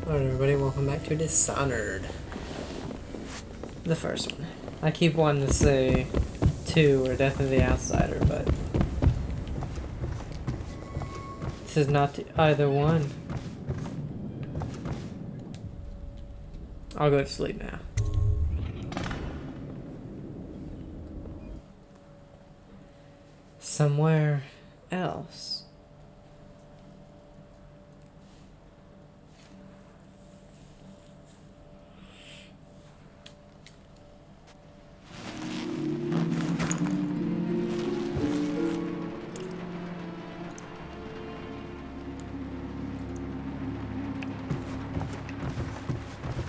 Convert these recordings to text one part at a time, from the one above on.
Alright everybody, welcome back to Dishonored. The first one. I keep wanting to say 2 or Death of the Outsider, but this is not either one. I'll go to sleep now. Somewhere else.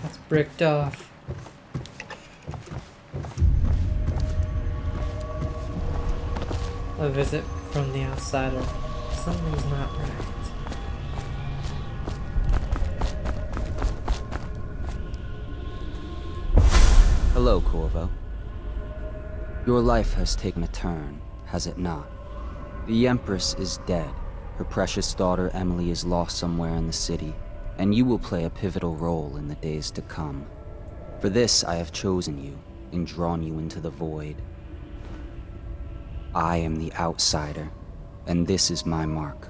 That's bricked off. A visit from the outsider. Something's not right. Hello, Corvo. Your life has taken a turn, has it not? The Empress is dead. Her precious daughter Emily is lost somewhere in the city, and you will play a pivotal role in the days to come. For this, I have chosen you and drawn you into the void. I am the outsider, and this is my mark.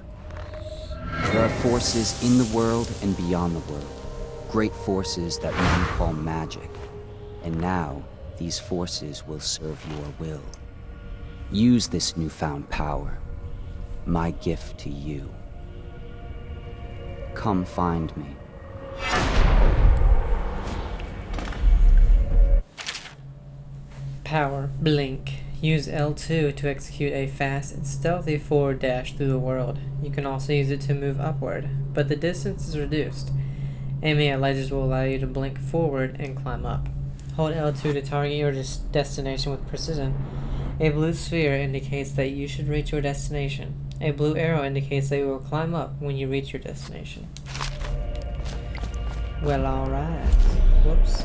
There are forces in the world and beyond the world, great forces that men call magic. And now, these forces will serve your will. Use this newfound power, my gift to you. Come find me. Power. Blink. Use L2 to execute a fast and stealthy forward dash through the world. You can also use it to move upward, but the distance is reduced. Aiming at ledges will allow you to blink forward and climb up. Hold L2 to target your destination with precision. A blue sphere indicates that you should reach your destination. A blue arrow indicates that you will climb up when you reach your destination. Well, alright. Whoops.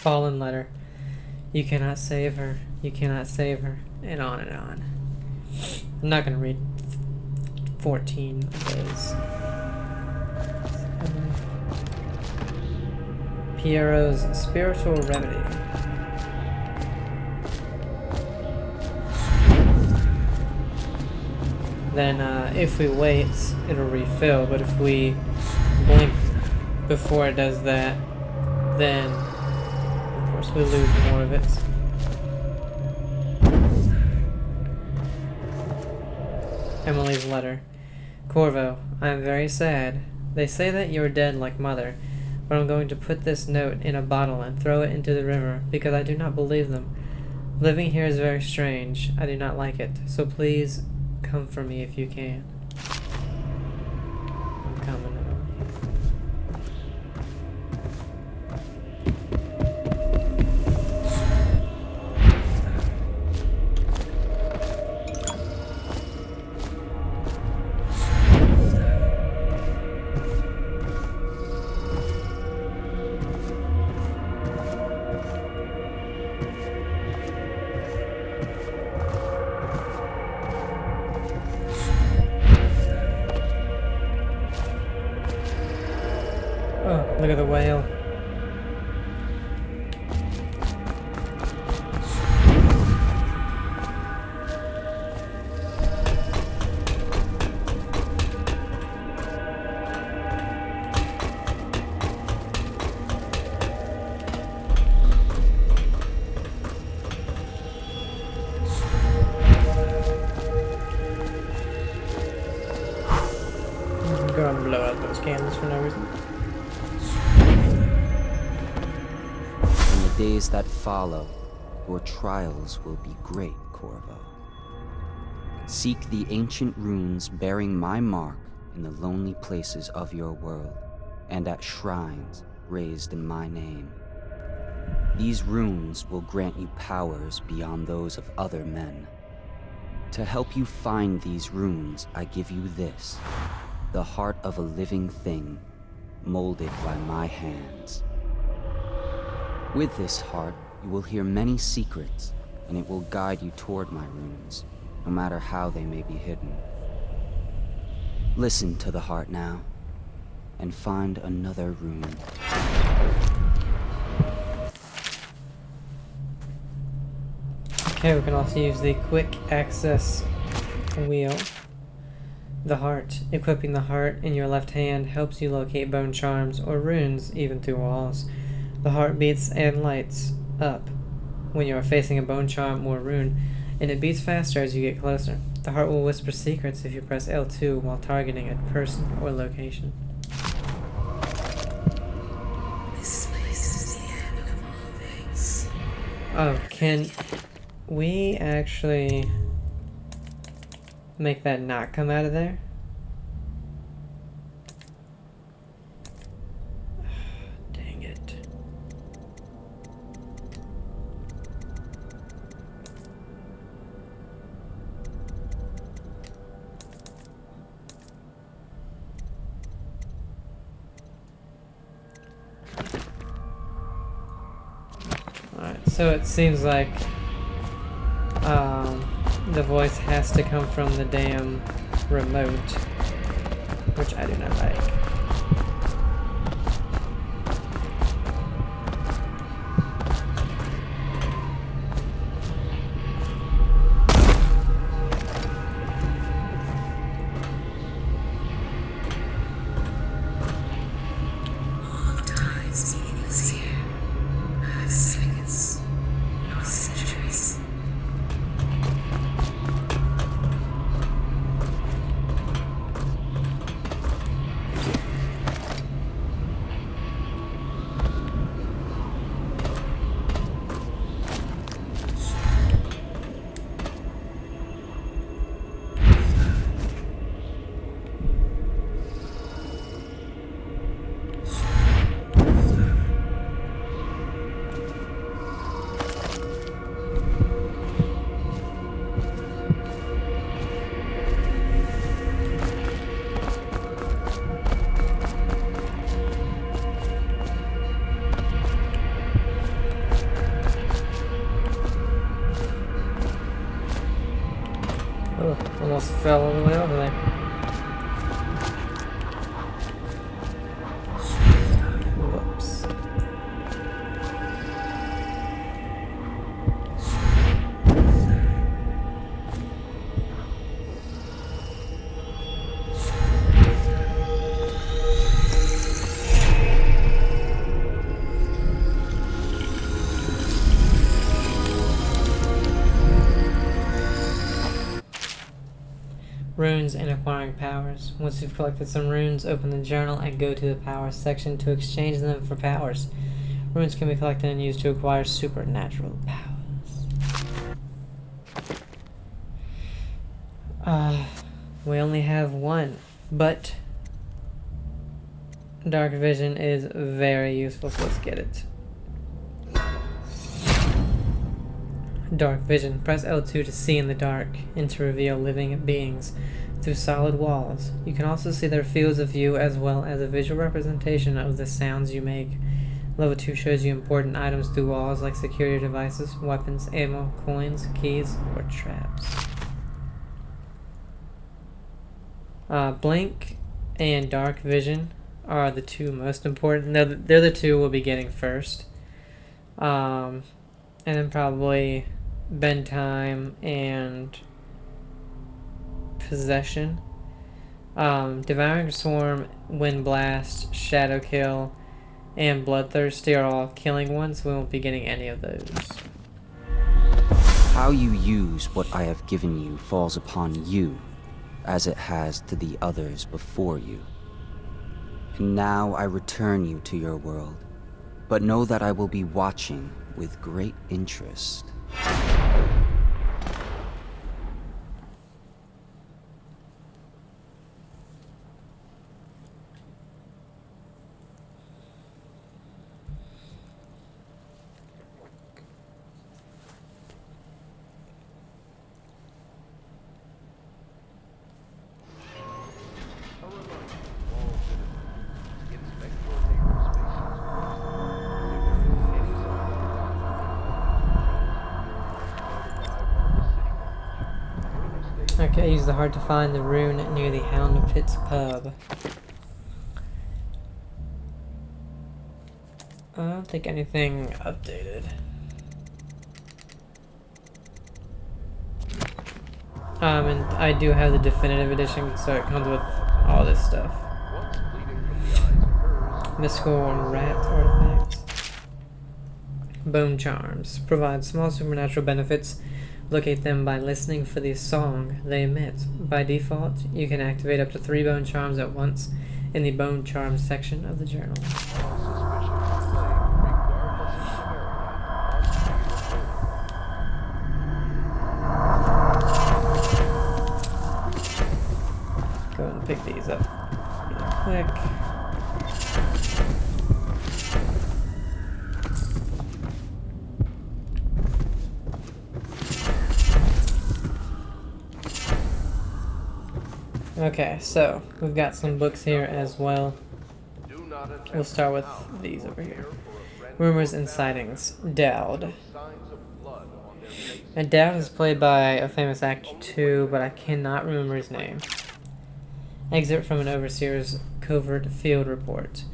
Fallen letter. You cannot save her. You cannot save her. And on and on. I'm not gonna read 14 of those. Piero's spiritual remedy. Then if we wait, it'll refill, but if we blink before it does that, then of course we lose more of it. Emily's letter. Corvo, I am very sad. They say that you are dead like mother, but I'm going to put this note in a bottle and throw it into the river because I do not believe them. Living here is very strange. I do not like it, so please come for me if you can. I'm coming. Oh, look at the whale. Go and blow out those candles for no reason. In the days that follow, your trials will be great, Corvo. Seek the ancient runes bearing my mark in the lonely places of your world, and at shrines raised in my name. These runes will grant you powers beyond those of other men. To help you find these runes, I give you this, the heart of a living thing, molded by my hands. With this heart, you will hear many secrets, and it will guide you toward my runes. no matter how they may be hidden. Listen to the heart now, and find another rune. Okay, we can also use the quick access wheel. The heart. Equipping the heart in your left hand helps you locate bone charms or runes even through walls. The heart beats and lights up when you are facing a bone charm or rune, and it beats faster as you get closer. The heart will whisper secrets if you press L2 while targeting a person or location. This place is the end of all things. Oh, can we actually make that not come out of there? Dang it. Alright, so it seems like the voice has to come from the damn remote, which I do not like. All times meanings here. Seconds. No centuries. Oh, almost fell all the way over there. Whoops. Runes and acquiring powers. Once you've collected some runes, open the journal and go to the powers section to exchange them for powers. Runes can be collected and used to acquire supernatural powers. We only have one, but dark vision is very useful, so let's get it. Dark vision. Press L2 to see in the dark and to reveal living beings through solid walls. You can also see their fields of view as well as a visual representation of the sounds you make. Level 2 shows you important items through walls like security devices, weapons, ammo, coins, keys, or traps. Blink and dark vision are the two most important. They're the two we'll be getting first. And then probably bend time and possession. Devouring Swarm, Wind Blast, Shadow Kill, and Bloodthirsty are all killing ones. We won't be getting any of those. How you use what I have given you falls upon you, as it has to the others before you. And now I return you to your world, but know that I will be watching with great interest. Okay, use the hard to find the rune near the Hound Pit's pub. I don't think anything updated. And I do have the definitive edition, so it comes with all this stuff. Mystical rat artifacts. Bone charms. Provide small supernatural benefits. Locate them by listening for the song they emit. By default, you can activate up to 3 bone charms at once in the bone charms section of the journal. Go and pick these up real quick. Okay, so we've got some books here as well. We'll start with these over here. Rumors and Sightings. Dowd. And Dowd is played by a famous actor too, but I cannot remember his name. Excerpt from an Overseer's covert field report.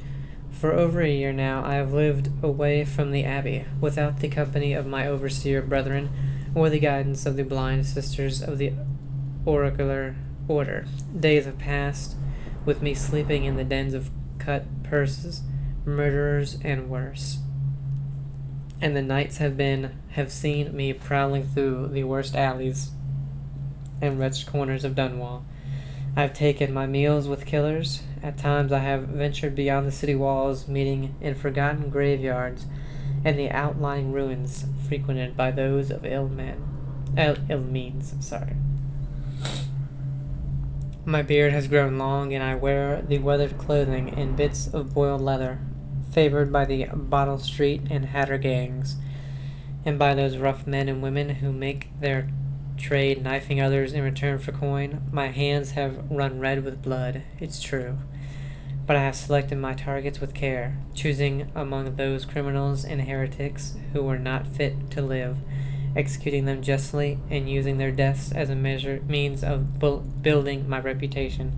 For over a year now, I have lived away from the Abbey, without the company of my Overseer brethren, or the guidance of the blind sisters of the Oracular Order. Days have passed, with me sleeping in the dens of cut purses, murderers, and worse. And the nights have seen me prowling through the worst alleys and wretched corners of Dunwall. I have taken my meals with killers. At times I have ventured beyond the city walls, meeting in forgotten graveyards and the outlying ruins frequented by those of ill means. My beard has grown long, and I wear the weathered clothing in bits of boiled leather, favored by the Bottle Street and Hatter gangs, and by those rough men and women who make their trade knifing others in return for coin. My hands have run red with blood, it's true, but I have selected my targets with care, choosing among those criminals and heretics who were not fit to live, executing them justly, and using their deaths as a means of building my reputation.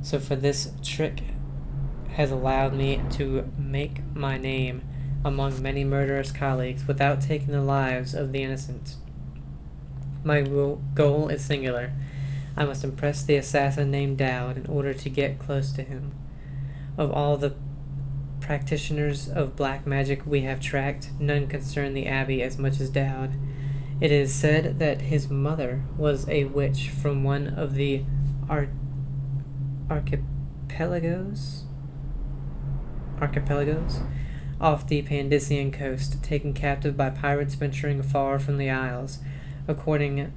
So for this trick has allowed me to make my name among many murderous colleagues without taking the lives of the innocent. My goal is singular. I must impress the assassin named Dowd in order to get close to him. Of all the practitioners of black magic we have tracked, none concern the Abbey as much as Dowd. It is said that his mother was a witch from one of the archipelagos off the Pandician coast, taken captive by pirates venturing far from the Isles. According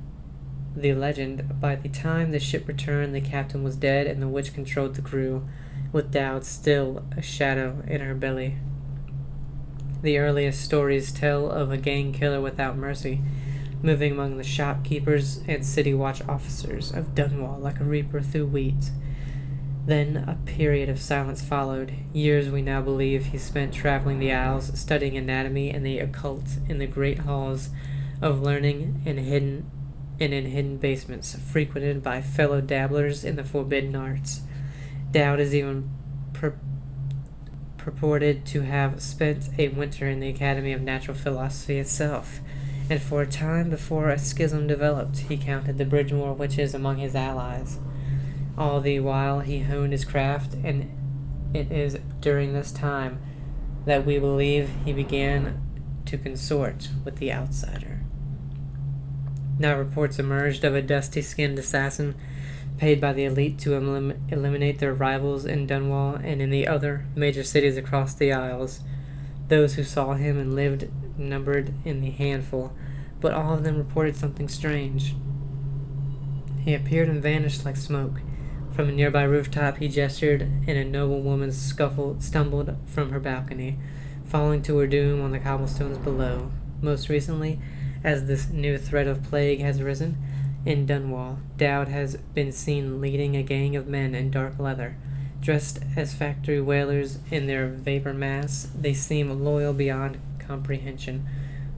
the legend, by the time the ship returned, the captain was dead and the witch controlled the crew, with Dowd still a shadow in her belly. The earliest stories tell of a gang killer without mercy, moving among the shopkeepers and city watch officers of Dunwall like a reaper through wheat. Then a period of silence followed. Years, we now believe, he spent traveling the Isles, studying anatomy and the occult in the great halls of learning and in hidden basements frequented by fellow dabblers in the forbidden arts. Dowd is even purported to have spent a winter in the Academy of Natural Philosophy itself, and for a time before a schism developed, he counted the Bridgemore witches among his allies. All the while he honed his craft, and it is during this time that we believe he began to consort with the outsider. Now reports emerged of a dusty-skinned assassin paid by the elite to eliminate their rivals in Dunwall and in the other major cities across the Isles. Those who saw him and lived numbered in the handful, but all of them reported something strange. He appeared and vanished like smoke. From a nearby rooftop he gestured, and a noble woman stumbled from her balcony, falling to her doom on the cobblestones below. Most recently, as this new threat of plague has arisen, in Dunwall, Dowd has been seen leading a gang of men in dark leather. Dressed as factory whalers in their vapor masks, they seem loyal beyond comprehension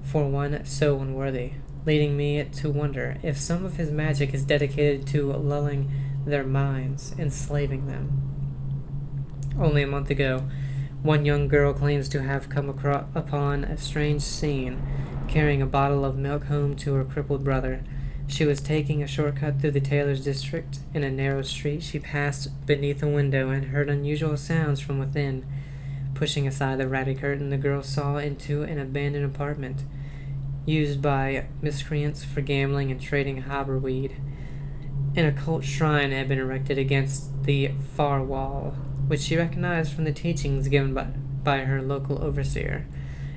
for one so unworthy. leading me to wonder if some of his magic is dedicated to lulling their minds, enslaving them. Only a month ago, one young girl claims to have come upon a strange scene, carrying a bottle of milk home to her crippled brother. She was taking a shortcut through the tailor's district. In a narrow street, she passed beneath a window and heard unusual sounds from within. Pushing aside the ratty curtain, the girl saw into an abandoned apartment, used by miscreants for gambling and trading hobberweed. An occult shrine had been erected against the far wall, which she recognized from the teachings given by her local overseer.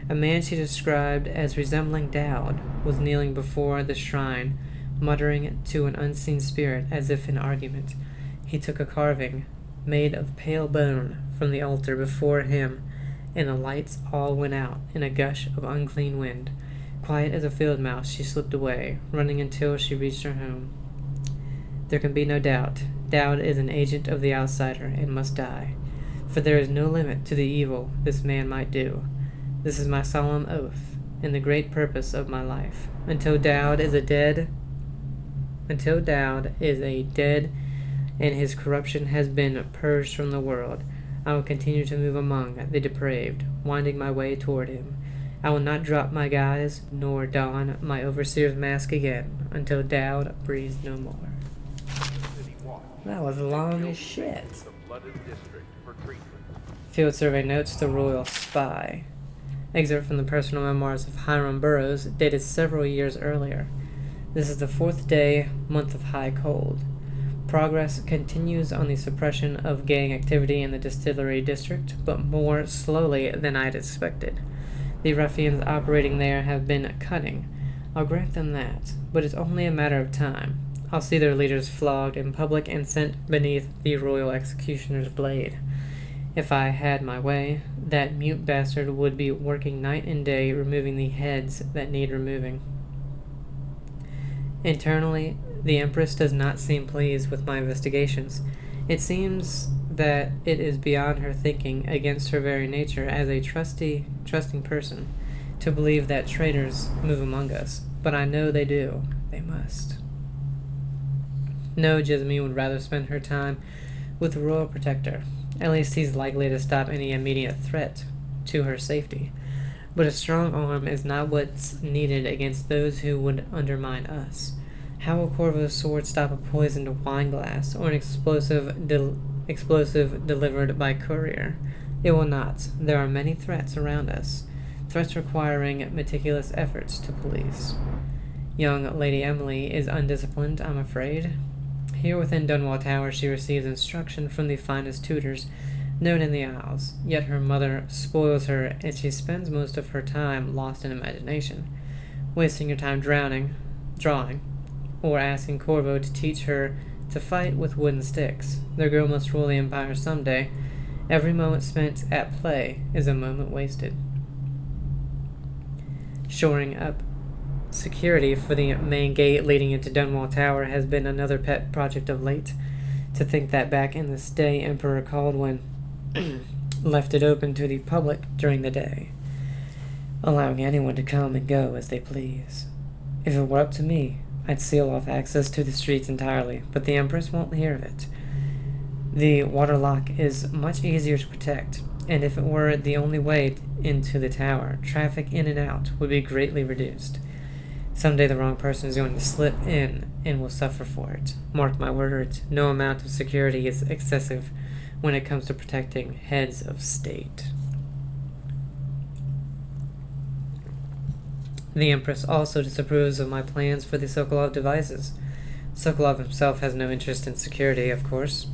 A man she described as resembling Dowd was kneeling before the shrine, muttering to an unseen spirit as if in argument. He took a carving, made of pale bone, from the altar before him, and the lights all went out in a gush of unclean wind. Quiet as a field mouse, she slipped away, running until she reached her home. There can be no doubt. Dowd is an agent of the outsider and must die, for there is no limit to the evil this man might do. This is my solemn oath, and the great purpose of my life. Until Dowd is dead, and his corruption has been purged from the world, I will continue to move among the depraved, winding my way toward him. I will not drop my guise, nor don my overseer's mask again, until Dowd breathes no more. That was long as shit. Field Survey Notes, The Royal Spy. Excerpt from the personal memoirs of Hiram Burroughs, dated several years earlier. This is the 4th day, month of high cold. Progress continues on the suppression of gang activity in the distillery district, but more slowly than I had expected. The ruffians operating there have been cunning. I'll grant them that, but it's only a matter of time. I'll see their leaders flogged in public and sent beneath the royal executioner's blade. If I had my way, that mute bastard would be working night and day removing the heads that need removing. Internally, the Empress does not seem pleased with my investigations. It seems that it is beyond her thinking, against her very nature as a trusting person, to believe that traitors move among us. But I know they do. They must. No, Jasmine would rather spend her time with the royal protector. At least he's likely to stop any immediate threat to her safety. But a strong arm is not what's needed against those who would undermine us. How will Corvo's sword stop a poisoned wine glass or an explosive delivered by courier? It will not. There are many threats around us, threats requiring meticulous efforts to police. Young Lady Emily is undisciplined, I'm afraid. Here within Dunwall Tower she receives instruction from the finest tutors known in the Isles, yet her mother spoils her and she spends most of her time lost in imagination, wasting her time drawing, or asking Corvo to teach her to fight with wooden sticks. The girl must rule the Empire someday. Every moment spent at play is a moment wasted. Shoring up security for the main gate leading into Dunwall Tower has been another pet project of late. To think that back in this day, Emperor Caldwin left it open to the public during the day, allowing anyone to come and go as they please. If it were up to me, I'd seal off access to the streets entirely, but the Empress won't hear of it. The water lock is much easier to protect, and if it were the only way into the tower, traffic in and out would be greatly reduced. Someday the wrong person is going to slip in and will suffer for it. Mark my words, no amount of security is excessive when it comes to protecting heads of state. The Empress also disapproves of my plans for the Sokolov devices. Sokolov himself has no interest in security, of course,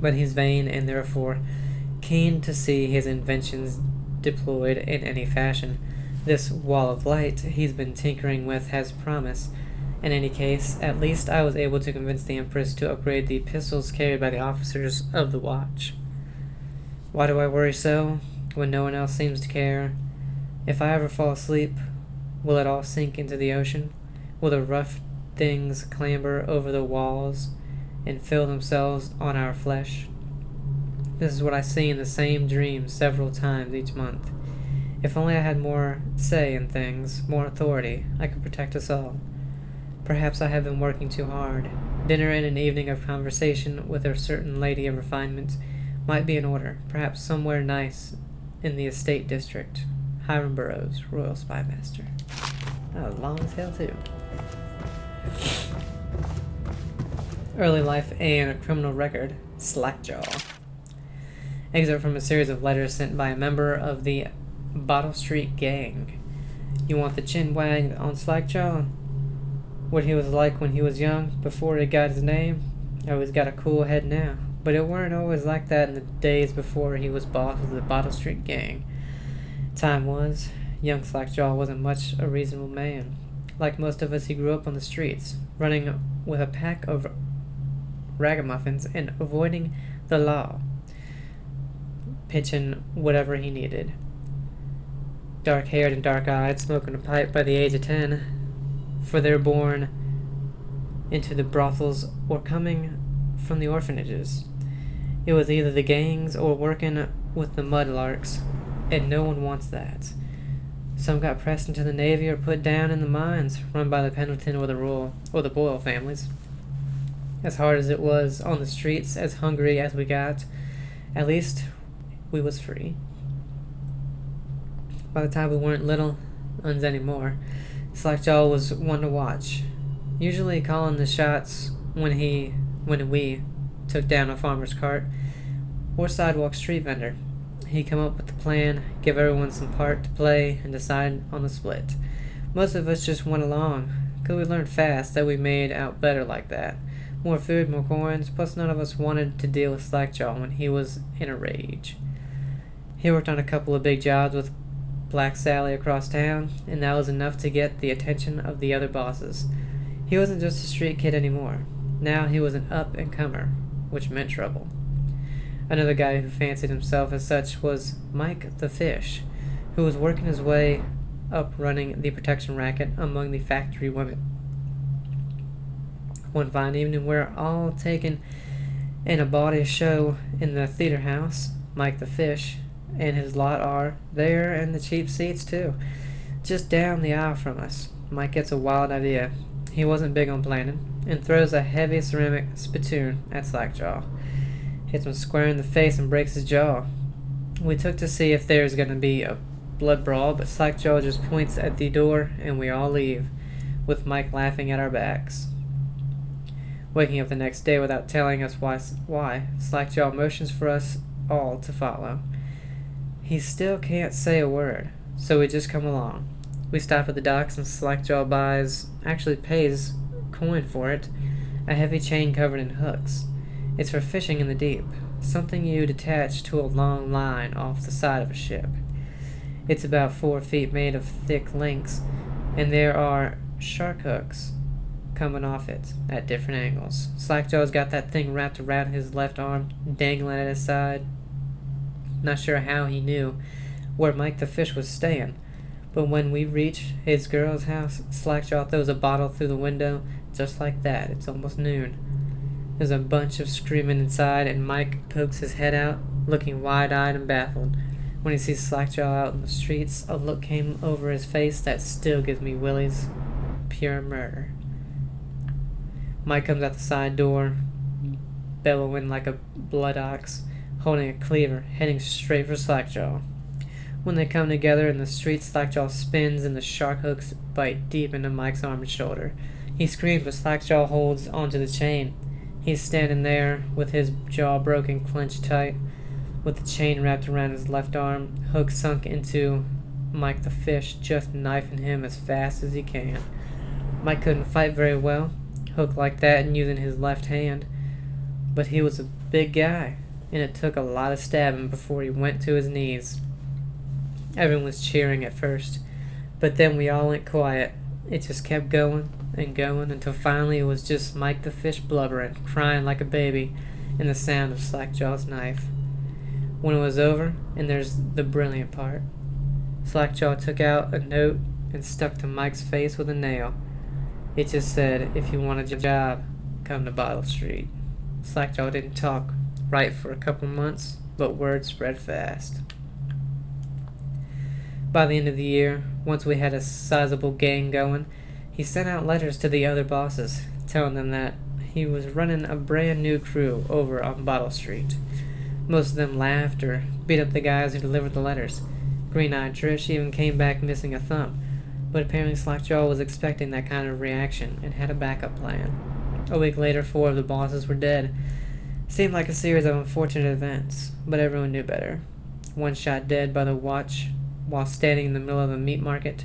but he's vain and therefore keen to see his inventions deployed in any fashion. This wall of light he's been tinkering with has promise. In any case, at least I was able to convince the Empress to upgrade the pistols carried by the officers of the watch. Why do I worry so, when no one else seems to care? If I ever fall asleep, will it all sink into the ocean? Will the rough things clamber over the walls and fill themselves on our flesh? This is what I see in the same dream several times each month. If only I had more say in things, more authority, I could protect us all. Perhaps I have been working too hard. Dinner and an evening of conversation with a certain lady of refinement might be in order, perhaps somewhere nice in the estate district. Hiram Burrows, Royal Spymaster. Oh, long as hell, too. Early life and a criminal record. Slackjaw. Excerpt from a series of letters sent by a member of the Bottle Street Gang. You want the chin wagged on Slackjaw? What he was like when he was young, before he got his name? Oh, he's got a cool head now. But it weren't always like that in the days before he was boss of the Bottle Street Gang. Time was, young Slackjaw wasn't much a reasonable man. Like most of us, he grew up on the streets, running with a pack of ragamuffins and avoiding the law, pitching whatever he needed. Dark-haired and dark-eyed, smoking a pipe by the age of 10, for they're born into the brothels or coming from the orphanages. It was either the gangs or working with the mudlarks, and no one wants that. Some got pressed into the Navy or put down in the mines run by the Pendleton or the Boyle families. As hard as it was on the streets, as hungry as we got, at least we was free. By the time we weren't little uns anymore, Slackjaw was one to watch, usually calling the shots when we took down a farmer's cart or sidewalk street vendor. He'd come up with the plan, give everyone some part to play, and decide on the split. Most of us just went along, 'cause we learned fast that we made out better like that. More food, more coins, plus none of us wanted to deal with Slackjaw when he was in a rage. He worked on a couple of big jobs with Black Sally across town, and that was enough to get the attention of the other bosses. He wasn't just a street kid anymore. Now he was an up-and-comer, which meant trouble. Another guy who fancied himself as such was Mike the Fish, who was working his way up running the protection racket among the factory women. One fine evening, we're all taken in a bawdy show in the theater house. Mike the Fish and his lot are there, and the cheap seats too, just down the aisle from us. Mike gets a wild idea. He wasn't big on planning, and throws a heavy ceramic spittoon at Slackjaw. Hits him square in the face and breaks his jaw. We took to see if there's going to be a blood brawl, but Slackjaw just points at the door, and we all leave, with Mike laughing at our backs. Waking up the next day without telling us why, Slackjaw motions for us all to follow. He still can't say a word, so we just come along. We stop at the docks, and Slackjaw actually pays coin for it, a heavy chain covered in hooks. It's for fishing in the deep, something you detach to a long line off the side of a ship. It's about 4 feet, made of thick links, and there are shark hooks coming off it at different angles. Slackjaw's got that thing wrapped around his left arm, dangling at his side. Not sure how he knew where Mike the Fish was staying, but when we reach his girl's house, Slackjaw throws a bottle through the window, just like that. It's almost noon. There's a bunch of screaming inside, and Mike pokes his head out, looking wide-eyed and baffled. When he sees Slackjaw out in the streets, a look came over his face that still gives me willies. Pure murder. Mike comes out the side door, bellowing like a blood ox, holding a cleaver, heading straight for Slackjaw. When they come together in the street, Slackjaw spins and the shark hooks bite deep into Mike's arm and shoulder. He screams, but Slackjaw holds onto the chain. He's standing there with his jaw broken, clenched tight, with the chain wrapped around his left arm, hook sunk into Mike the Fish, just knifing him as fast as he can. Mike couldn't fight very well, hook like that and using his left hand, but he was a big guy, and it took a lot of stabbing before he went to his knees. Everyone was cheering at first, but then we all went quiet. It just kept going and going until finally it was just Mike the Fish blubbering, crying like a baby, and the sound of Slackjaw's knife. When it was over, and there's the brilliant part, Slackjaw took out a note and stuck to Mike's face with a nail. It just said, "If you want a job, come to Bottle Street." Slackjaw didn't talk right for a couple months, but word spread fast. By the end of the year, once we had a sizable gang going, he sent out letters to the other bosses, telling them that he was running a brand new crew over on Bottle Street. Most of them laughed or beat up the guys who delivered the letters. Green-Eyed Trish even came back missing a thumb, but apparently Slackjaw was expecting that kind of reaction and had a backup plan. A week later, 4 of the bosses were dead. Seemed like a series of unfortunate events, but everyone knew better. One shot dead by the watch while standing in the middle of a meat market,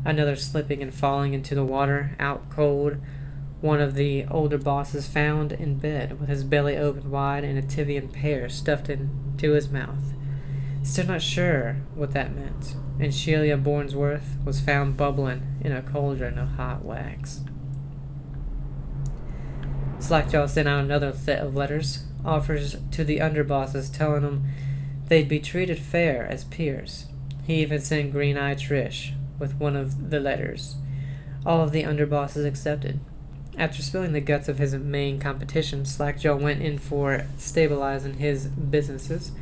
another slipping and falling into the water, out cold. One of the older bosses found in bed with his belly open wide and a Tivian pear stuffed into his mouth. Still not sure what that meant, and Sheila Bournesworth was found bubbling in a cauldron of hot wax. Slackjaw sent out another set of letters, offers to the underbosses telling them they'd be treated fair as peers. He even sent Green-Eyed Trish with one of the letters. All of the underbosses accepted. After spilling the guts of his main competition, Slackjaw went in for stabilizing his businesses.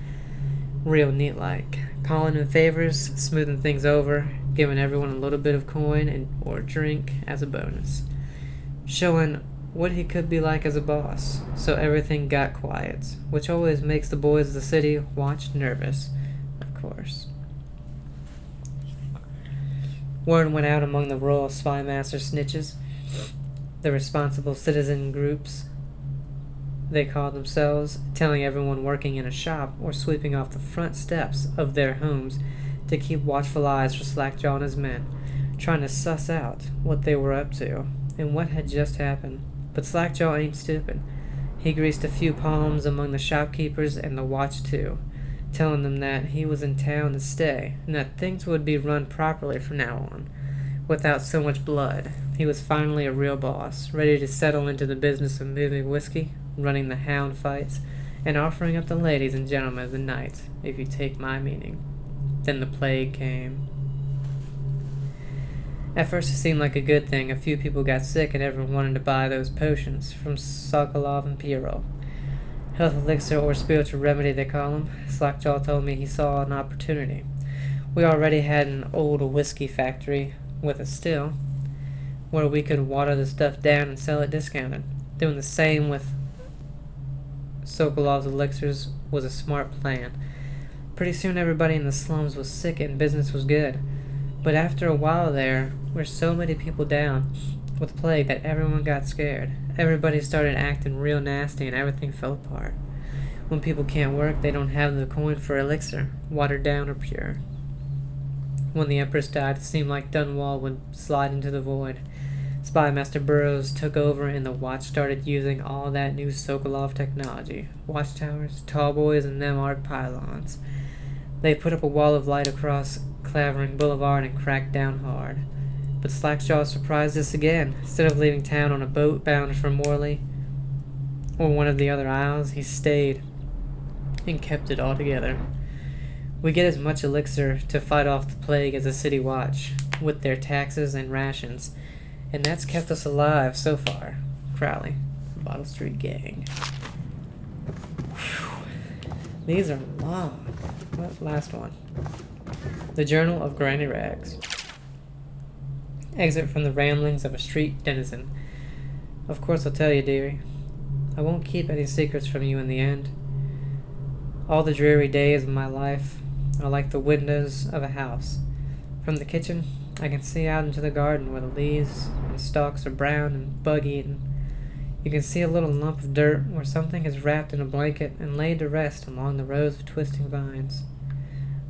Real neat-like. Calling in favors, smoothing things over, giving everyone a little bit of coin or drink as a bonus. Showing what he could be like as a boss, so everything got quiet, which always makes the boys of the city watch nervous, of course. Word went out among the Royal Spymaster snitches, the responsible citizen groups they called themselves, telling everyone working in a shop or sweeping off the front steps of their homes to keep watchful eyes for Slackjaw and his men, trying to suss out what they were up to and what had just happened. But Slackjaw ain't stupid. He greased a few palms among the shopkeepers and the watch too, telling them that he was in town to stay and that things would be run properly from now on, without so much blood. He was finally a real boss, ready to settle into the business of moving whiskey, running the hound fights, and offering up the ladies and gentlemen of the night, if you take my meaning. Then the plague came. At first it seemed like a good thing. A few people got sick and everyone wanted to buy those potions from Sokolov and Pierrot. Health elixir or spiritual remedy they call them. Slackjaw told me he saw an opportunity. We already had an old whiskey factory with a still, where we could water the stuff down and sell it discounted. Doing the same with Sokolov's elixirs was a smart plan. Pretty soon everybody in the slums was sick and business was good. But after a while there were so many people down with plague that everyone got scared. Everybody started acting real nasty and everything fell apart. When people can't work, they don't have the coin for elixir, watered down or pure. When the Empress died, it seemed like Dunwall would slide into the void. Spymaster Burroughs took over and the watch started using all that new Sokolov technology. Watchtowers, tall boys, and them arc pylons. They put up a wall of light across Clavering Boulevard and cracked down hard. But Slackjaw surprised us again. Instead of leaving town on a boat bound for Morley or one of the other isles, he stayed and kept it all together. We get as much elixir to fight off the plague as the city watch, with their taxes and rations, and that's kept us alive so far. Crowley, Bottle Street Gang. Whew. These are long. What? Last one. The Journal of Granny Rags. Exit from the ramblings of a street denizen. Of course I'll tell you, dearie. I won't keep any secrets from you in the end. All the dreary days of my life are like the windows of a house. From the kitchen, I can see out into the garden where the leaves and stalks are brown and bug-eaten. You can see a little lump of dirt where something is wrapped in a blanket and laid to rest along the rows of twisting vines.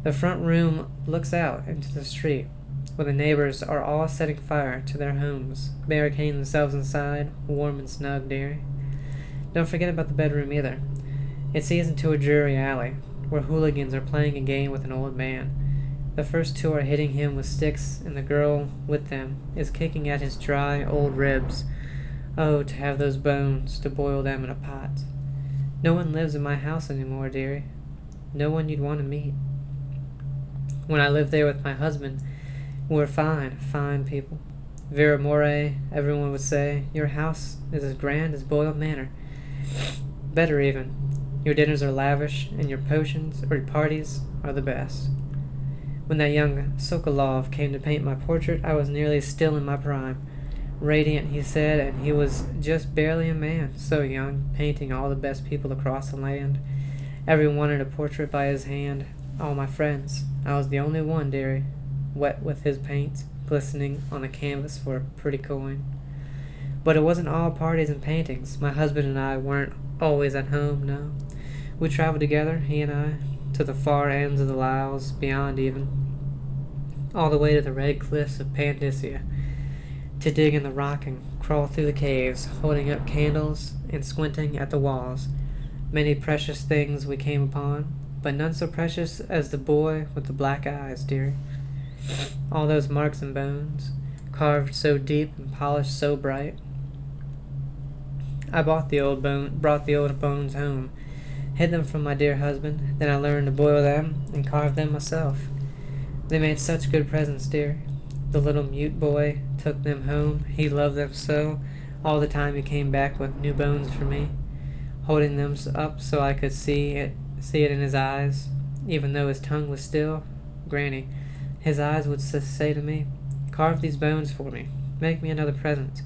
The front room looks out into the street, where the neighbors are all setting fire to their homes, barricading themselves inside, warm and snug, dearie. Don't forget about the bedroom either. It sees into a dreary alley, where hooligans are playing a game with an old man. The first 2 are hitting him with sticks, and the girl with them is kicking at his dry, old ribs. Oh, to have those bones, to boil them in a pot. No one lives in my house anymore, dearie. No one you'd want to meet. When I lived there with my husband, we were fine, fine people. Vera Moray, everyone would say, your house is as grand as Boyle Manor. Better even. Your dinners are lavish, and your potions or your parties are the best. When that young Sokolov came to paint my portrait, I was nearly still in my prime. Radiant, he said, and he was just barely a man, so young, painting all the best people across the land. Everyone wanted a portrait by his hand, all my friends. I was the only one, dearie, wet with his paint, glistening on the canvas for a pretty coin. But it wasn't all parties and paintings. My husband and I weren't always at home, no. We traveled together, he and I, to the far ends of the Laos, beyond even, all the way to the red cliffs of Pandyssia, to dig in the rock and crawl through the caves, holding up candles and squinting at the walls. Many precious things we came upon, but none so precious as the boy with the black eyes, dearie. All those marks and bones, carved so deep and polished so bright. I brought the old bones home, hid them from my dear husband, then I learned to boil them and carve them myself. They made such good presents, dear. The little mute boy took them home. He loved them so. All the time he came back with new bones for me, holding them up so I could see it in his eyes, even though his tongue was still. Granny, his eyes would say to me, "Carve these bones for me. Make me another present."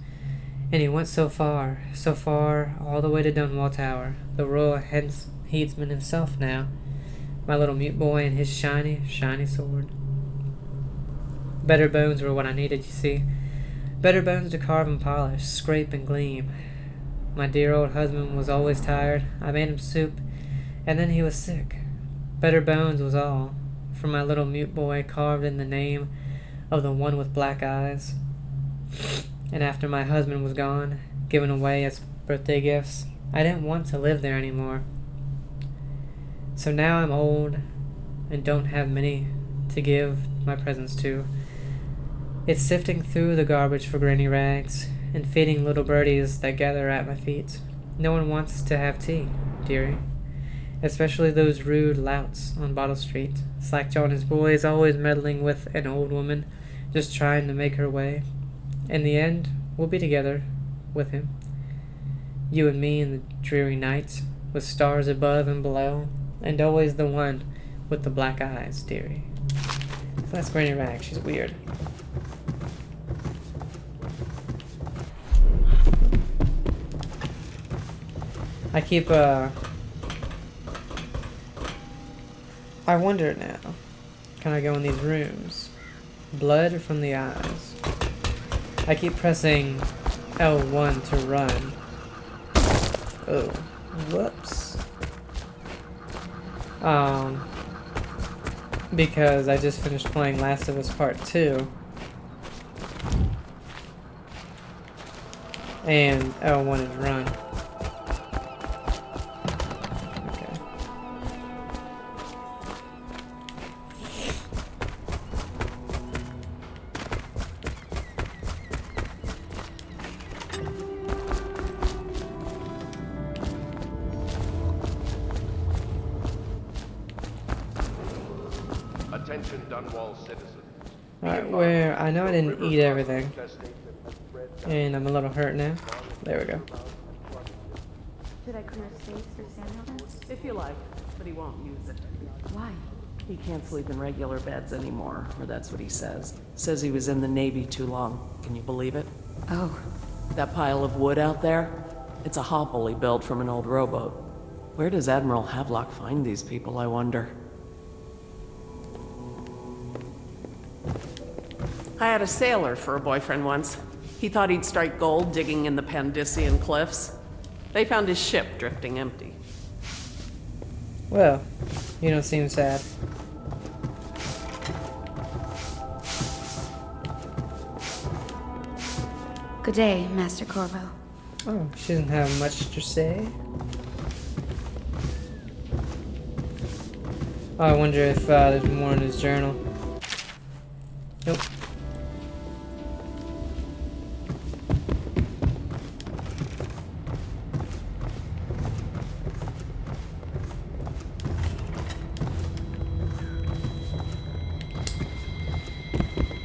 And he went so far, all the way to Dunwall Tower, the royal headsman himself now, my little mute boy and his shiny, shiny sword. Better bones were what I needed, you see. Better bones to carve and polish, scrape and gleam. My dear old husband was always tired. I made him soup, and then he was sick. Better bones was all, for my little mute boy carved in the name of the one with black eyes. And after my husband was gone, given away as birthday gifts, I didn't want to live there anymore. So now I'm old and don't have many to give my presents to. It's sifting through the garbage for granny rags and feeding little birdies that gather at my feet. No one wants to have tea, dearie. Especially those rude louts on Bottle Street. Slackjaw and his boys always meddling with an old woman, just trying to make her way. In the end, we'll be together with him. You and me in the dreary night, with stars above and below, and always the one with the black eyes, dearie. So that's Granny Rag. She's weird. I keep, I wonder now, can I go in these rooms? Blood from the eyes. I keep pressing L1 to run. Oh, whoops. Because I just finished playing Last of Us Part 2. And L1 is run. Attention Dunwall citizens. Alright, where I know I didn't eat everything. And I'm a little hurt now. There we go. Should I clear space for Samuel then? If you like, but he won't use it. Why? He can't sleep in regular beds anymore, or that's what he says. Says he was in the Navy too long. Can you believe it? Oh, That pile of wood out there? It's a hovel he built from an old rowboat. Where does Admiral Havelock find these people, I wonder? I had a sailor for a boyfriend once. He thought he'd strike gold digging in the Pandyssian cliffs. They found his ship drifting empty. Well, you don't seem sad. good day, Master Corvo. Oh, she doesn't have much to say. Oh, I wonder if there's more in his journal. Nope.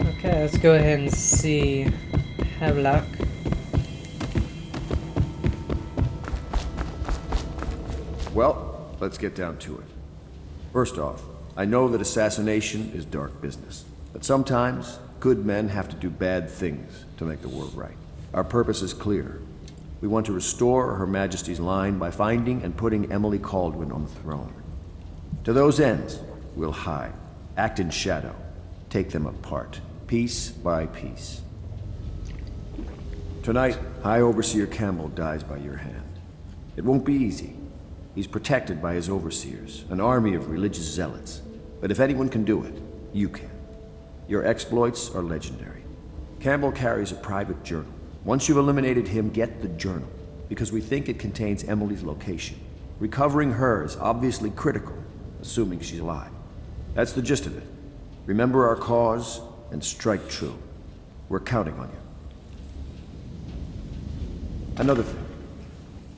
Okay, let's go ahead and see Havelock. Well, let's get down to it. First off, I know that assassination is dark business, but sometimes good men have to do bad things to make the world right. Our purpose is clear. We want to restore Her Majesty's line by finding and putting Emily Caldwin on the throne. To those ends, we'll hide, act in shadow, take them apart, piece by piece. Tonight, High Overseer Campbell dies by your hand. It won't be easy. He's protected by his overseers, an army of religious zealots. But if anyone can do it, you can. Your exploits are legendary. Campbell carries a private journal. Once you've eliminated him, get the journal, because we think it contains Emily's location. Recovering her is obviously critical, assuming she's alive. That's the gist of it. Remember our cause and strike true. We're counting on you. Another thing.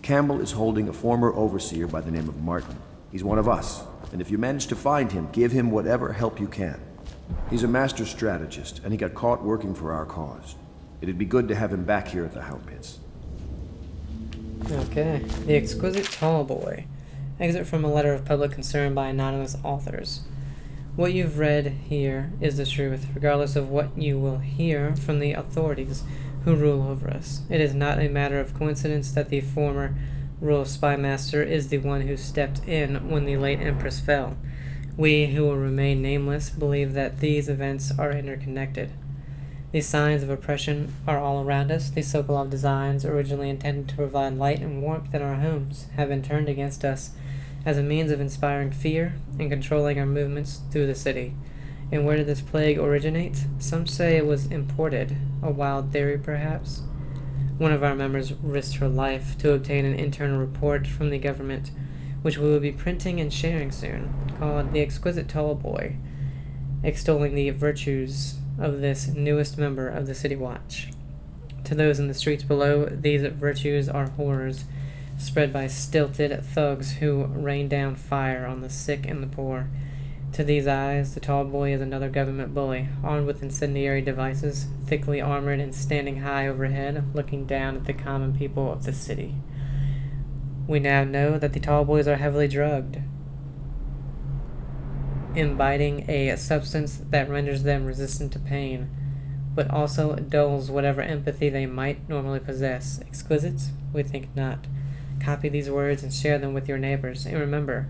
Campbell is holding a former overseer by the name of Martin. He's one of us, and if you manage to find him, give him whatever help you can. He's a master strategist, and he got caught working for our cause. It'd be good to have him back here at the Hound Pits. Okay. The Exquisite Tall Boy. Excerpt from a letter of public concern by anonymous authors. What you've read here is the truth, regardless of what you will hear from the authorities who rule over us. It is not a matter of coincidence that the former royal spy master is the one who stepped in when the late Empress fell. We, who will remain nameless, believe that these events are interconnected. These signs of oppression are all around us. These Sokolov designs, originally intended to provide light and warmth in our homes, have been turned against us as a means of inspiring fear and controlling our movements through the city. And where did this plague originate? Some say it was imported, a wild theory perhaps. One of our members risked her life to obtain an internal report from the government, which we will be printing and sharing soon, called The Exquisite Tall Boy, extolling the virtues of this newest member of the City Watch. To those in the streets below, these virtues are horrors spread by stilted thugs who rain down fire on the sick and the poor. To these eyes, the tall boy is another government bully, armed with incendiary devices, thickly armored and standing high overhead, looking down at the common people of the city. We now know that the tall boys are heavily drugged, imbibing a substance that renders them resistant to pain, but also dulls whatever empathy they might normally possess. Exquisites? We think not. Copy these words and share them with your neighbors, and remember,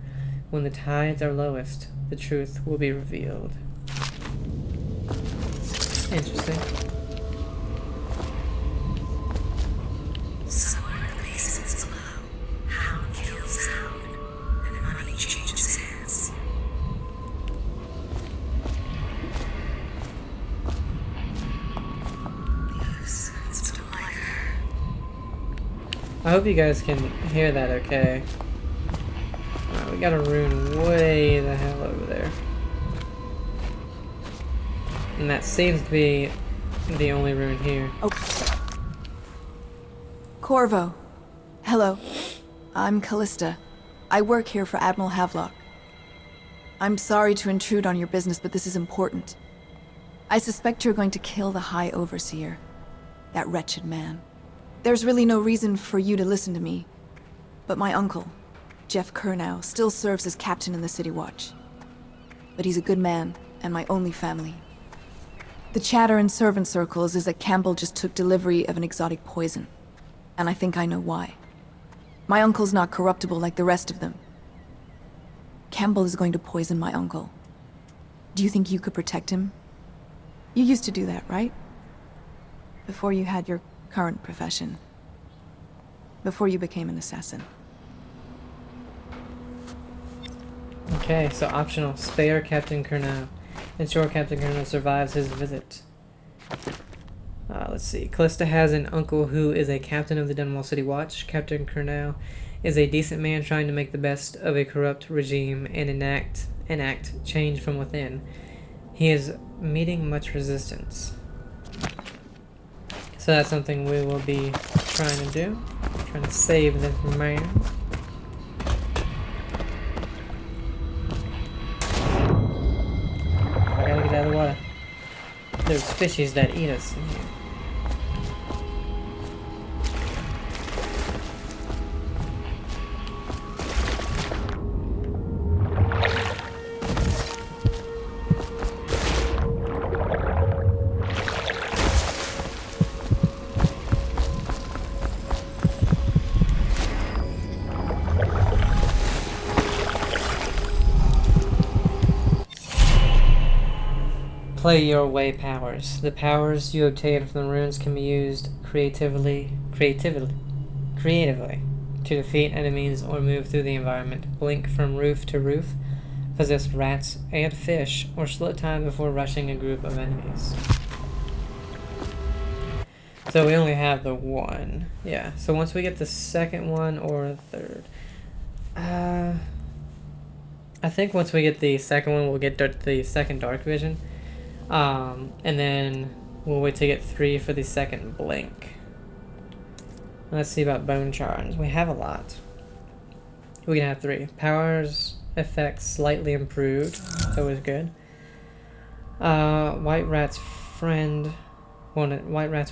when the tides are lowest, the truth will be revealed. Interesting. Somewhere in the basements below, hound kills hound, and money changes hands. Yes, it's still like her. I hope you guys can hear that okay. Alright, we got a rune way the hell over there. And that seems to be the only rune here. Oh. Corvo. Hello. I'm Callista. I work here for Admiral Havelock. I'm sorry to intrude on your business, but this is important. I suspect you're going to kill the High Overseer. That wretched man. There's really no reason for you to listen to me. But my uncle, Jeff Kernow, still serves as captain in the City Watch. But he's a good man, and my only family. The chatter in servant circles is that Campbell just took delivery of an exotic poison. And I think I know why. My uncle's not corruptible like the rest of them. Campbell is going to poison my uncle. Do you think you could protect him? You used to do that, right? Before you had your current profession. Before you became an assassin. Okay, so optional. Spare Captain Kernow. Ensure Captain Kernow survives his visit. Let's see. Callista has an uncle who is a captain of the Dunwall City Watch. Captain Kernow is a decent man trying to make the best of a corrupt regime and enact change from within. He is meeting much resistance. So that's something we will be trying to do. Trying to save this man. I gotta get out of the water. There's fishies that eat us in here. Play your way powers. The powers you obtain from the runes can be used creatively to defeat enemies or move through the environment. Blink from roof to roof, possess rats and fish, or slow time before rushing a group of enemies. So we only have the one. Yeah, so once we get the second one or the third. I think once we get the second one, we'll get the second dark vision. And then we'll wait to get 3 for the second blink. Let's see about bone charms. We have a lot. We can have 3. Powers effects slightly improved. That's always good. White rats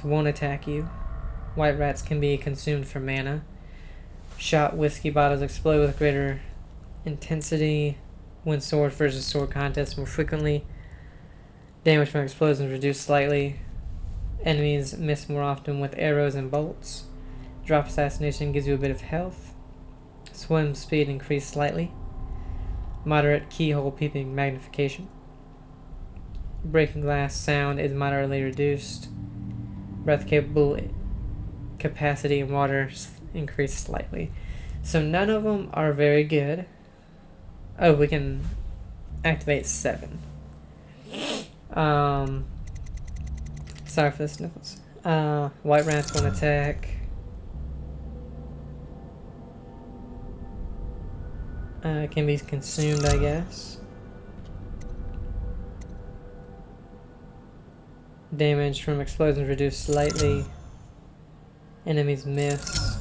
won't attack you. White rats can be consumed for mana. Shot whiskey bottles explode with greater intensity. Win sword versus sword contests more frequently. Damage from explosions reduced slightly. Enemies miss more often with arrows and bolts. Drop assassination gives you a bit of health. Swim speed increased slightly. Moderate keyhole peeping magnification. Breaking glass sound is moderately reduced. Breath capable capacity in water increased slightly. So none of them are very good. Oh, we can activate 7. Sorry for the sniffles. White rats won't attack. Can be consumed, I guess. Damage from explosions reduced slightly. Enemies miss.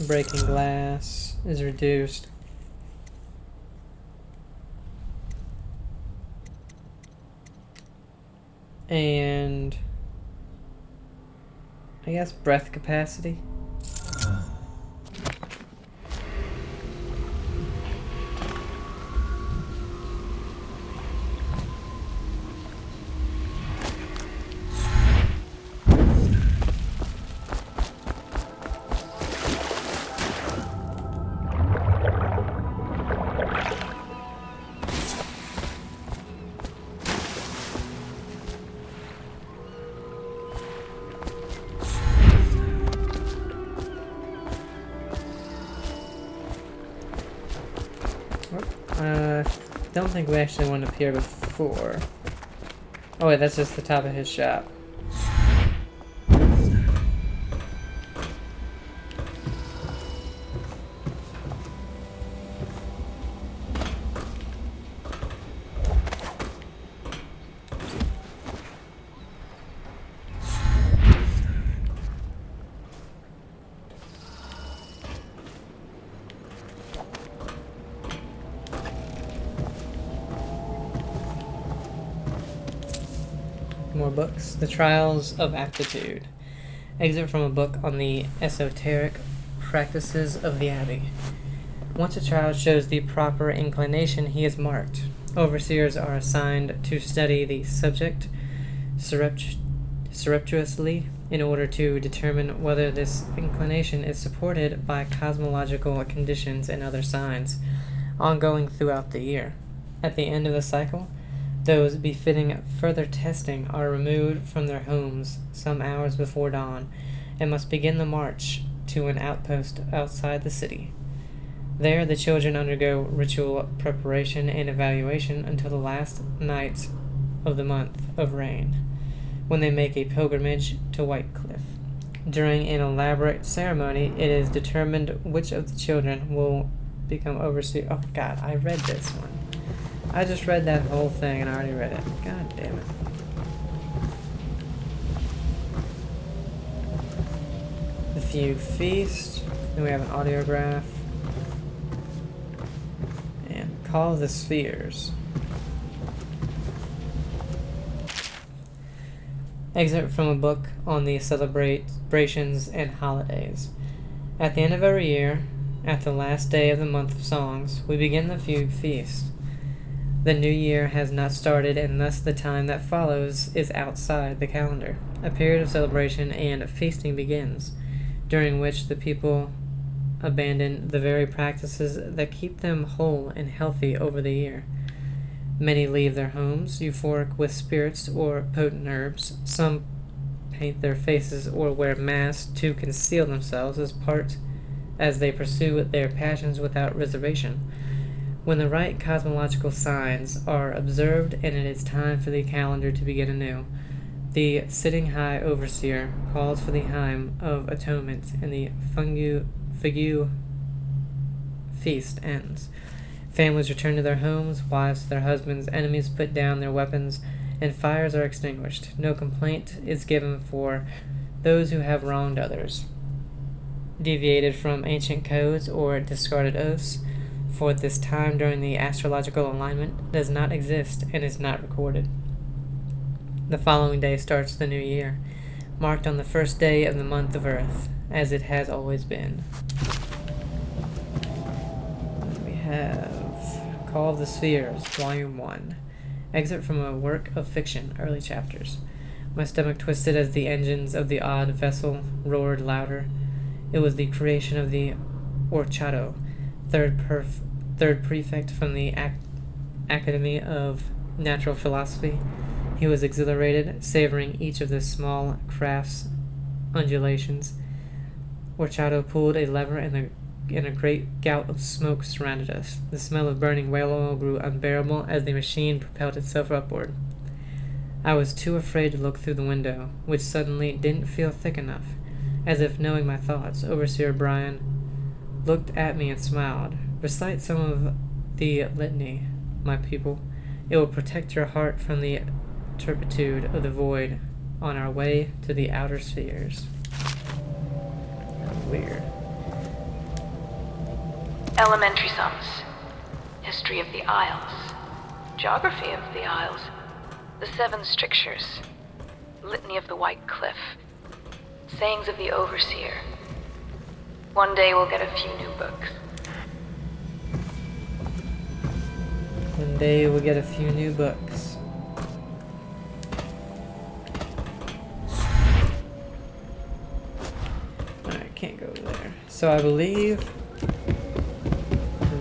Breaking glass is reduced. And I guess breath capacity. Don't think we actually went up here before. Oh wait, that's just the top of his shop. More books. The Trials of Aptitude. Excerpt from a book on the esoteric practices of the Abbey. Once a child shows the proper inclination, he is marked. Overseers are assigned to study the subject surreptitiously in order to determine whether this inclination is supported by cosmological conditions and other signs, ongoing throughout the year. At the end of the cycle, those befitting further testing are removed from their homes some hours before dawn and must begin the march to an outpost outside the city. There, the children undergo ritual preparation and evaluation until the last night of the month of rain, when they make a pilgrimage to White Cliff. During an elaborate ceremony, it is determined which of the children will become overseer. Oh god, I read this one. I just read that whole thing and I already read it. God damn it. The Fugue Feast. Then we have an audiograph. And Call of the Spheres. Excerpt from a book on the celebrations and holidays. At the end of every year, at the last day of the month of songs, we begin the Fugue Feast. The new year has not started, and thus the time that follows is outside the calendar. A period of celebration and feasting begins, during which the people abandon the very practices that keep them whole and healthy over the year. Many leave their homes, euphoric with spirits or potent herbs. Some paint their faces or wear masks to conceal themselves as they pursue their passions without reservation. When the right cosmological signs are observed and it is time for the calendar to begin anew, the sitting high overseer calls for the hymn of atonement and the Figu feast ends. Families return to their homes, wives to their husbands, enemies put down their weapons, and fires are extinguished. No complaint is given for those who have wronged others, deviated from ancient codes, or discarded oaths, for this time during the astrological alignment does not exist and is not recorded. The following day starts the new year, marked on the first day of the month of Earth, as it has always been. We have Call of the Spheres, Volume 1. Excerpt from a work of fiction, early chapters. My stomach twisted as the engines of the odd vessel roared louder. It was the creation of the Orchado, third prefect from the Academy of Natural Philosophy. He was exhilarated, savoring each of the small craft's undulations. Orchado pulled a lever and a great gout of smoke surrounded us. The smell of burning whale oil grew unbearable as the machine propelled itself upward. I was too afraid to look through the window, which suddenly didn't feel thick enough. As if knowing my thoughts, Overseer Brian looked at me and smiled. Recite some of the litany, my pupil. It will protect your heart from the turpitude of the void on our way to the outer spheres. Weird. Elementary sums. History of the Isles. Geography of the Isles. The Seven Strictures. Litany of the White Cliff. Sayings of the Overseer. One day we'll get a few new books. One day we'll get a few new books. Alright, can't go there. So I believe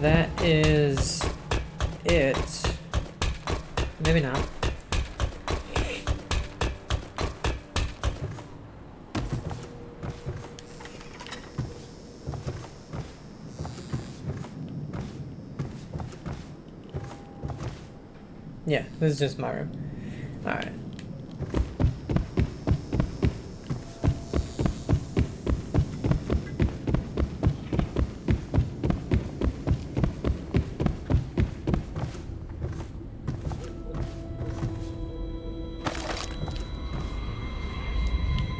that is it. Maybe not. Yeah, this is just my room. Alright.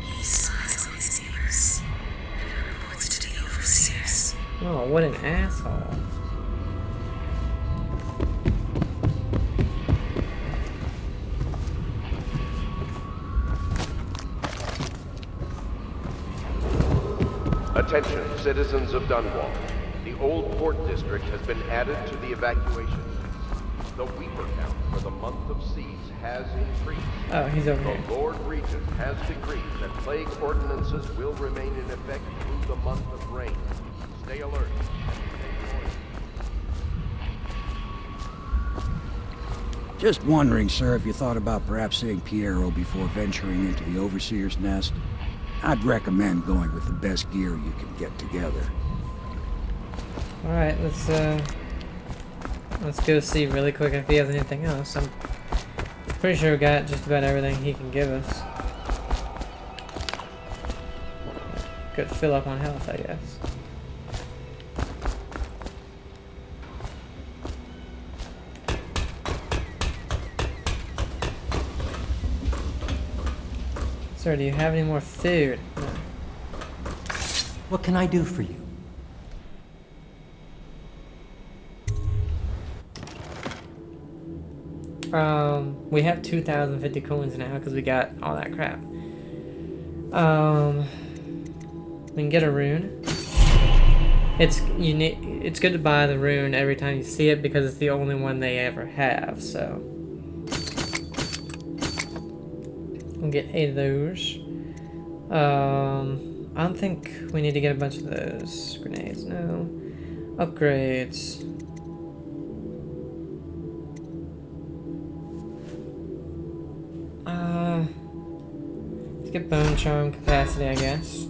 He sighs on his ears and reports to the overseers. Oh, what an asshole. Attention, citizens of Dunwall. The old port district has been added to the evacuation list. The weeper count for the month of siege has increased. Oh, he's over here. The Lord Regent has decreed that plague ordinances will remain in effect through the month of rain. Stay alert. Just wondering, sir, if you thought about perhaps seeing Piero before venturing into the Overseer's nest. I'd recommend going with the best gear you can get together. Alright, let's go see really quick if he has anything else. I'm pretty sure we got just about everything he can give us. Good fill up on health, I guess. Sir, do you have any more food? No. What can I do for you? We have 2,050 coins now because we got all that crap. We can get a rune. It's good to buy the rune every time you see it because it's the only one they ever have, so we'll get 8 of those. I don't think we need to get a bunch of those grenades. No. Upgrades. Let's get bone charm capacity, I guess.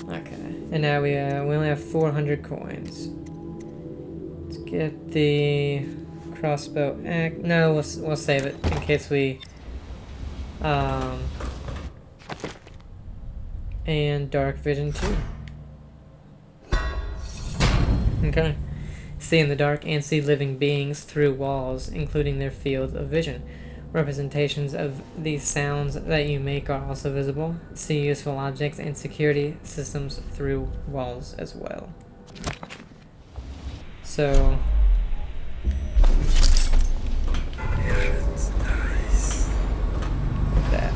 Okay. And now we only have 400 coins. Let's get the crossbow act. No, we'll save it in case we and dark vision too. Okay. See in the dark and see living beings through walls, including their field of vision. Representations of these sounds that you make are also visible. See useful objects and security systems through walls as well. So that.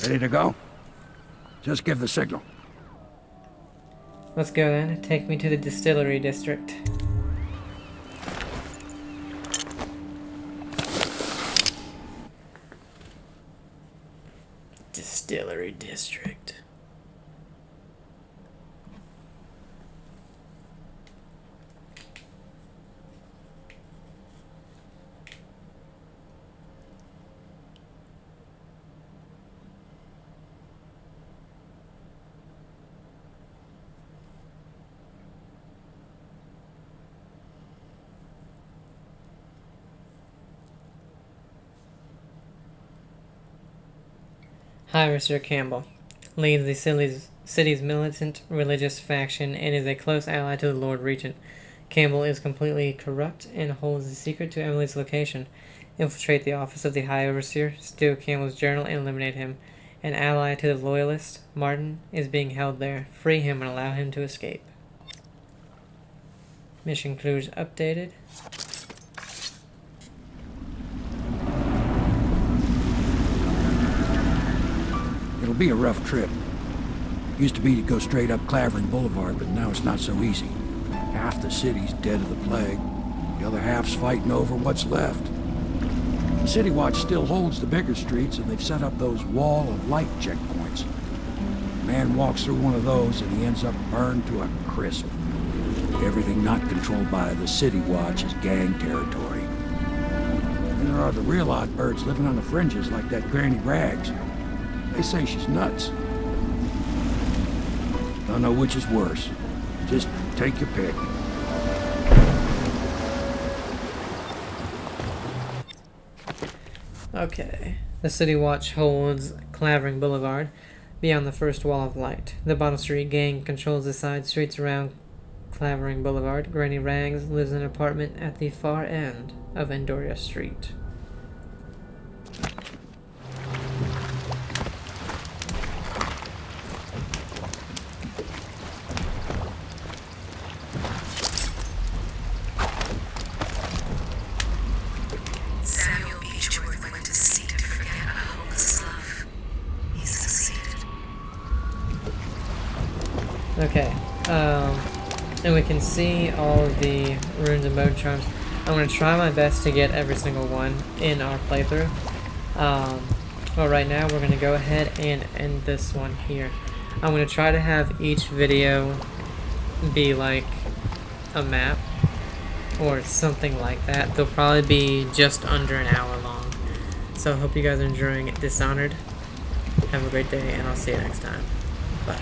Ready to go? Just give the signal. Let's go then. Take me to the distillery district. Distillery district. Hi, Sir Campbell. Leads the city's militant religious faction and is a close ally to the Lord Regent. Campbell is completely corrupt and holds the secret to Emily's location. Infiltrate the office of the High Overseer, steal Campbell's journal, and eliminate him. An ally to the Loyalist, Martin, is being held there. Free him and allow him to escape. Mission clues updated. It'll be a rough trip. Used to be to go straight up Clavering Boulevard, but now it's not so easy. Half the city's dead of the plague. The other half's fighting over what's left. The City Watch still holds the bigger streets, and they've set up those wall of light checkpoints. A man walks through one of those, and he ends up burned to a crisp. Everything not controlled by the City Watch is gang territory. And there are the real odd birds living on the fringes, like that Granny Rags. They say she's nuts. Don't know which is worse. Just take your pick. Okay. The City Watch holds Clavering Boulevard beyond the first wall of light. The Bottle Street Gang controls the side streets around Clavering Boulevard. Granny Rags lives in an apartment at the far end of Andoria Street. Okay, and we can see all of the runes and bone charms. I'm going to try my best to get every single one in our playthrough. Well, right now we're going to go ahead and end this one here. I'm going to try to have each video be like a map or something like that. They'll probably be just under an hour long. So I hope you guys are enjoying Dishonored. Have a great day, and I'll see you next time. Bye.